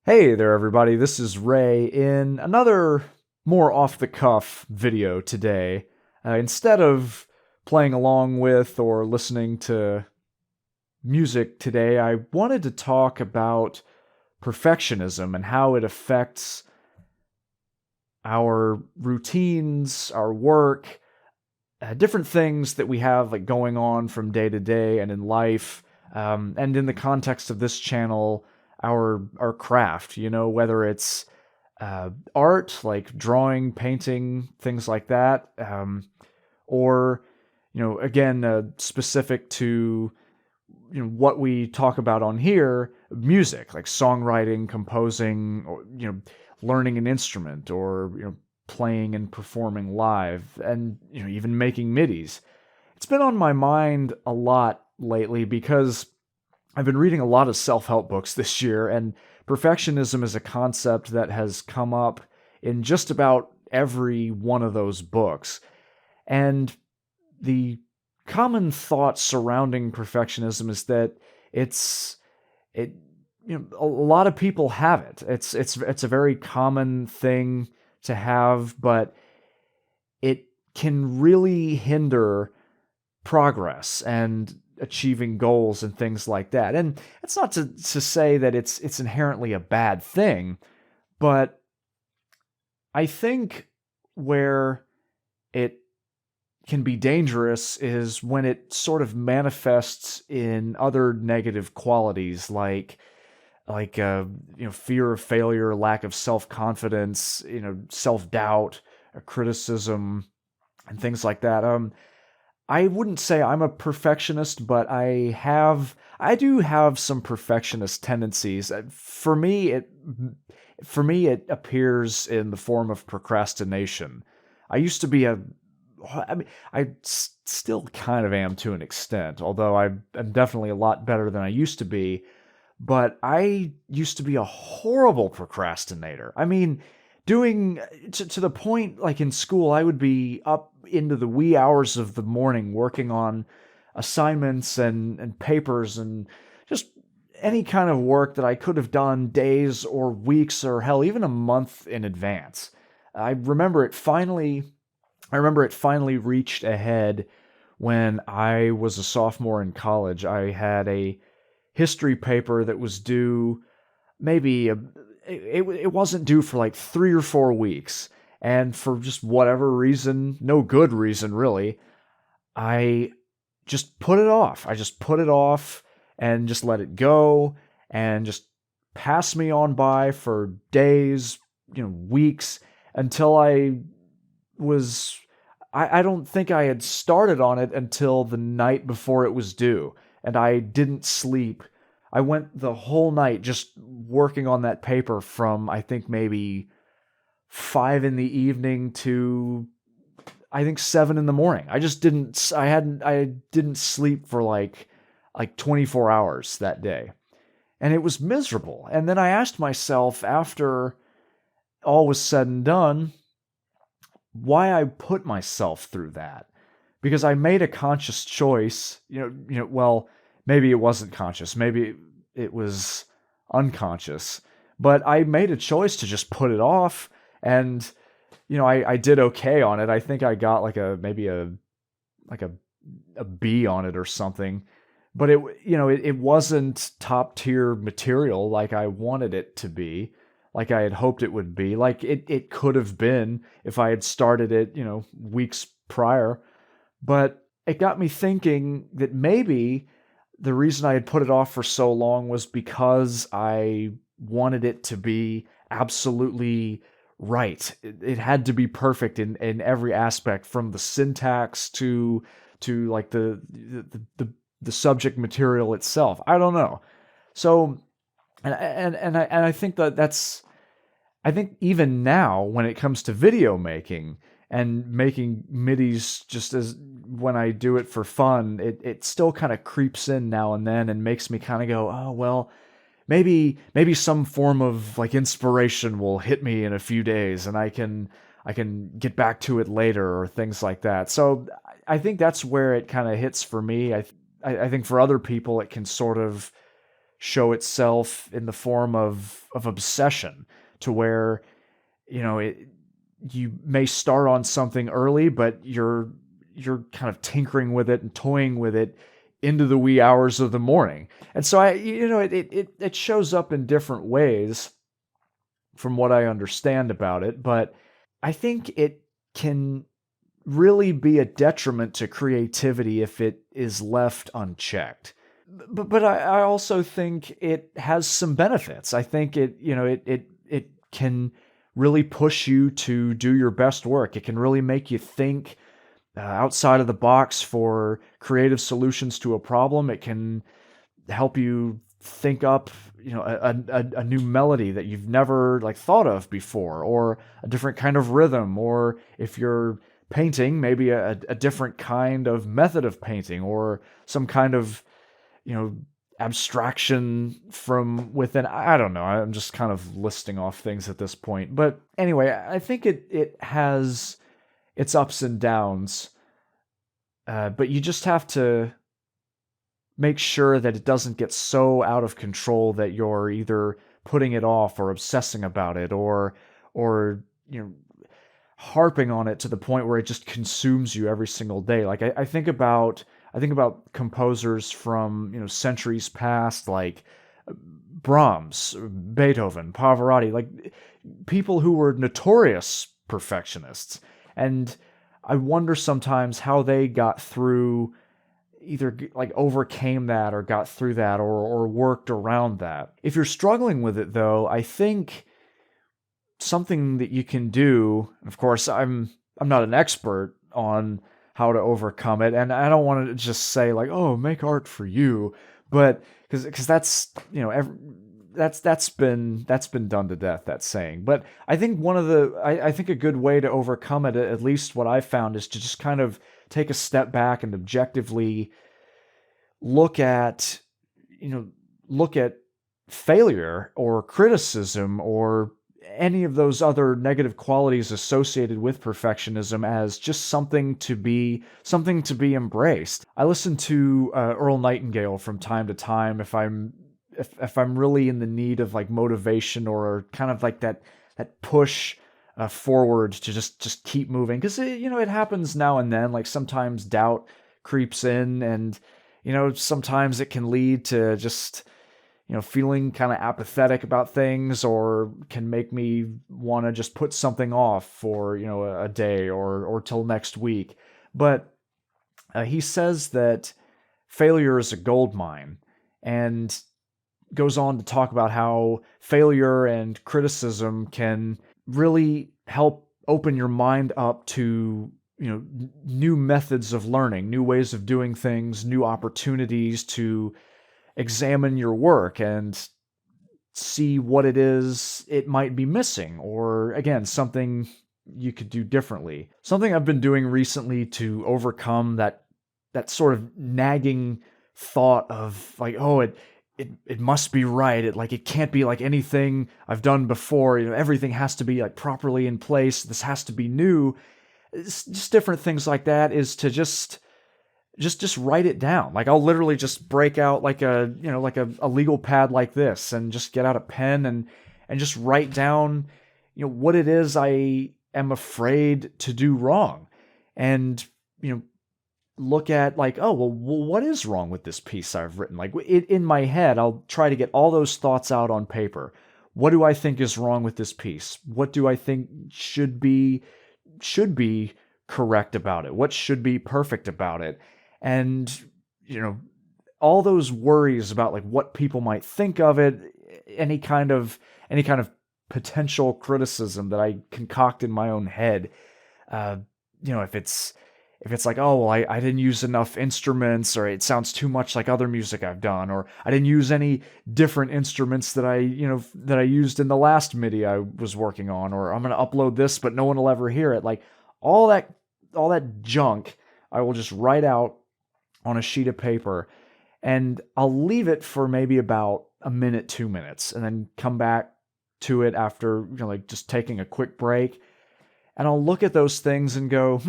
Hey there, everybody. This is Ray in another more off the cuff video today. Instead of playing along with or listening to music today, I wanted to talk about perfectionism and how it affects our routines, our work, different things that we have like going on from day to day and in life, and in the context of this channel, our craft. Whether it's art like drawing, painting, things like that, or again, specific to what we talk about on here, music like songwriting, composing, or learning an instrument, or playing and performing live, and even making MIDIs. It's been on my mind a lot lately because I've been reading a lot of self-help books this year, and perfectionism is a concept that has come up in just about every one of those books. And the common thought surrounding perfectionism is that it's it a lot of people have it. It's a very common thing to have, but it can really hinder progress and achieving goals and things like that. And it's not to say that it's inherently a bad thing, but I think where it can be dangerous is when it sort of manifests in other negative qualities like fear of failure, lack of self-confidence, self-doubt, criticism, and things like that. I wouldn't say I'm a perfectionist, but I do have some perfectionist tendencies. For me it appears in the form of procrastination. I used to be a I mean, still kind of am to an extent, although I'm definitely a lot better than I used to be. But I used to be a horrible procrastinator. I mean, doing to the point like in school, I would be up into the wee hours of the morning working on assignments and papers and just any kind of work that I could have done days or weeks or hell, even a month in advance. I remember it finally I remember it finally reached a head when I was a sophomore in college. I had a history paper that was due maybe it wasn't due for like 3 or 4 weeks, and for just whatever reason, no good reason really, I just put it off. I just put it off and just let it go, and just pass me on by for days, weeks, until was I don't think I had started on it until the night before it was due, and I didn't sleep. I went the whole night just working on that paper from I think maybe 5 in the evening to I think 7 in the morning. I just I didn't sleep for like 24 hours that day. And it was miserable. And then I asked myself after all was said and done, why I put myself through that. Because I made a conscious choice, well, maybe it wasn't conscious, maybe it was unconscious, but I made a choice to just put it off, and I did okay on it. I think I got like like a a B on it or something, but it wasn't top tier material like I wanted it to be, like I had hoped it would be, like it could have been if I had started it, weeks prior. But it got me thinking that maybe the reason I had put it off for so long was because I wanted it to be absolutely right. It had to be perfect in every aspect, from the syntax to like the subject material itself. I don't know. So and I think I think even now when it comes to video making and making MIDIs, just as when I do it for fun, it still kind of creeps in now and then and makes me kind of go, oh well, maybe some form of like inspiration will hit me in a few days and I can get back to it later, or things like that. So I think that's where it kind of hits for me. I think for other people it can sort of show itself in the form of obsession, to where, you may start on something early, but you're kind of tinkering with it and toying with it into the wee hours of the morning. And so it shows up in different ways from what I understand about it, but I think it can really be a detriment to creativity if it is left unchecked. But I also think it has some benefits. I think it can really push you to do your best work. It can really make you think outside of the box for creative solutions to a problem. It can help you think up, a new melody that you've never like thought of before, or a different kind of rhythm, or if you're painting, maybe a different kind of method of painting, or some kind of, abstraction from within. I don't know. I'm just kind of listing off things at this point. But anyway, I think it has its ups and downs, but you just have to make sure that it doesn't get so out of control that you're either putting it off or obsessing about it, or harping on it to the point where it just consumes you every single day. Like I think about composers from centuries past, like Brahms, Beethoven, Pavarotti, like people who were notorious perfectionists. And I wonder sometimes how they got through, either like overcame that or got through that, or worked around that. If you're struggling with it though, I think something that you can do, and of course I'm not an expert on how to overcome it, and I don't want to just say like, oh, make art for you, but because that's that's been done to death, that saying. But I think I think a good way to overcome it, at least what I've found, is to just kind of take a step back and objectively look at failure or criticism or any of those other negative qualities associated with perfectionism as just something to be embraced. I listen to Earl Nightingale from time to time if I'm really in the need of like motivation, or kind of like that push forward to just keep moving, because it happens now and then. Like sometimes doubt creeps in, and sometimes it can lead to just feeling kind of apathetic about things, or can make me want to just put something off for a day or till next week. But he says that failure is a gold mine, and goes on to talk about how failure and criticism can really help open your mind up to new methods of learning, new ways of doing things, new opportunities to examine your work and see what it is it might be missing, or again, something you could do differently. Something I've been doing recently to overcome that sort of nagging thought of like, oh, it must be right. It can't be like anything I've done before. Everything has to be like properly in place. This has to be new. It's just different things like that, is to just write it down. Like I'll literally just break out like a legal pad like this, and just get out a pen and just write down what it is I am afraid to do wrong, and look at like, oh, well, what is wrong with this piece I've written? Like in my head, I'll try to get all those thoughts out on paper. What do I think is wrong with this piece? What do I think should be correct about it? What should be perfect about it? And all those worries about like what people might think of it, any kind of potential criticism that I concoct in my own head. If it's like, oh, well, I didn't use enough instruments, or it sounds too much like other music I've done, or I didn't use any different instruments that I used in the last MIDI I was working on, or I'm going to upload this, but no one will ever hear it. Like all that junk, I will just write out on a sheet of paper, and I'll leave it for maybe about a minute, 2 minutes, and then come back to it after like just taking a quick break. And I'll look at those things and go,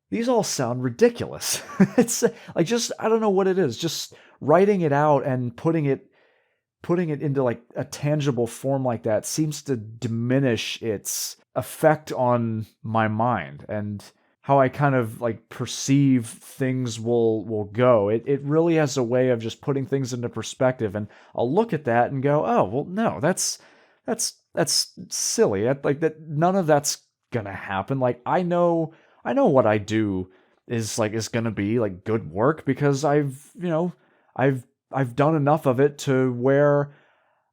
these all sound ridiculous. It's like, just, I don't know what it is, just writing it out and putting it putting it into like a tangible form like that seems to diminish its effect on my mind and how I kind of like perceive things will go. It really has a way of just putting things into perspective, and I'll look at that and go, oh well, no, that's silly. That none of that's gonna happen. Like I know what I do is gonna be like good work because I've I've done enough of it to where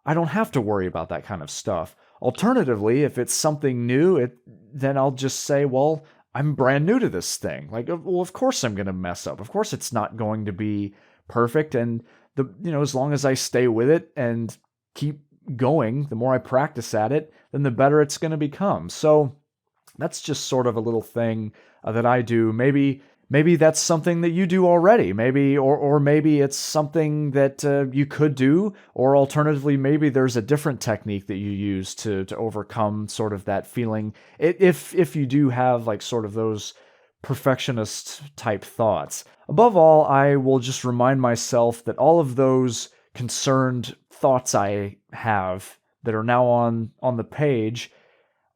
I don't have to worry about that kind of stuff. Alternatively, if it's something new, then I'll just say, well, I'm brand new to this thing. Like, well, of course I'm going to mess up. Of course it's not going to be perfect. And as long as I stay with it and keep going, the more I practice at it, then the better it's going to become. So that's just sort of a little thing that I do. Maybe that's something that you do already. Or maybe it's something that you could do. Or alternatively, maybe there's a different technique that you use to overcome sort of that feeling. If you do have like sort of those perfectionist type thoughts. Above all, I will just remind myself that all of those concerned thoughts I have that are now on the page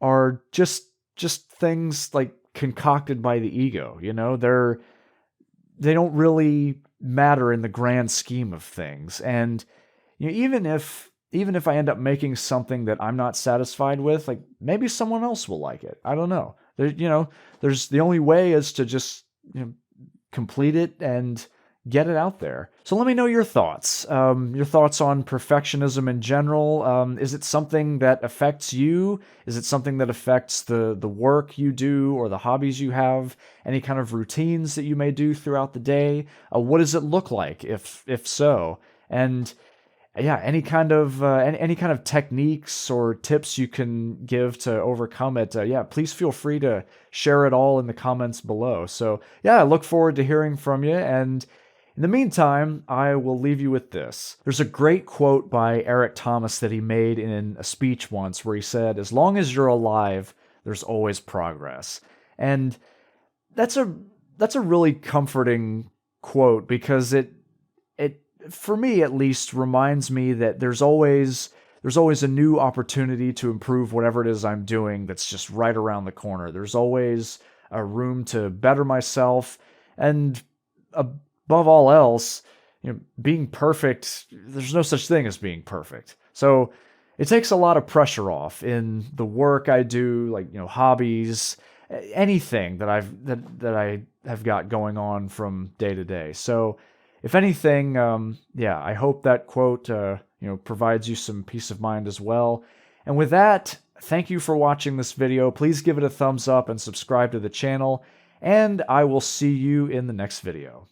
are just things like concocted by the ego. They don't really matter in the grand scheme of things. And even if I end up making something that I'm not satisfied with, like maybe someone else will like it. I don't know. There's the only way is to just complete it and get it out there. So let me know your thoughts. Your thoughts on perfectionism in general. Is it something that affects you? Is it something that affects the work you do or the hobbies you have? Any kind of routines that you may do throughout the day? What does it look like if so? And yeah, any kind of techniques or tips you can give to overcome it. Please feel free to share it all in the comments below. So yeah, I look forward to hearing from you. And in the meantime, I will leave you with this. There's a great quote by Eric Thomas that he made in a speech once where he said, "As long as you're alive, there's always progress." And that's a really comforting quote because it for me at least reminds me that there's always a new opportunity to improve whatever it is I'm doing that's just right around the corner. There's always a room to better myself, and above all else, being perfect, there's no such thing as being perfect. So it takes a lot of pressure off in the work I do, like, hobbies, anything that I have got going on from day to day. So if anything, I hope that quote, provides you some peace of mind as well. And with that, thank you for watching this video. Please give it a thumbs up and subscribe to the channel, and I will see you in the next video.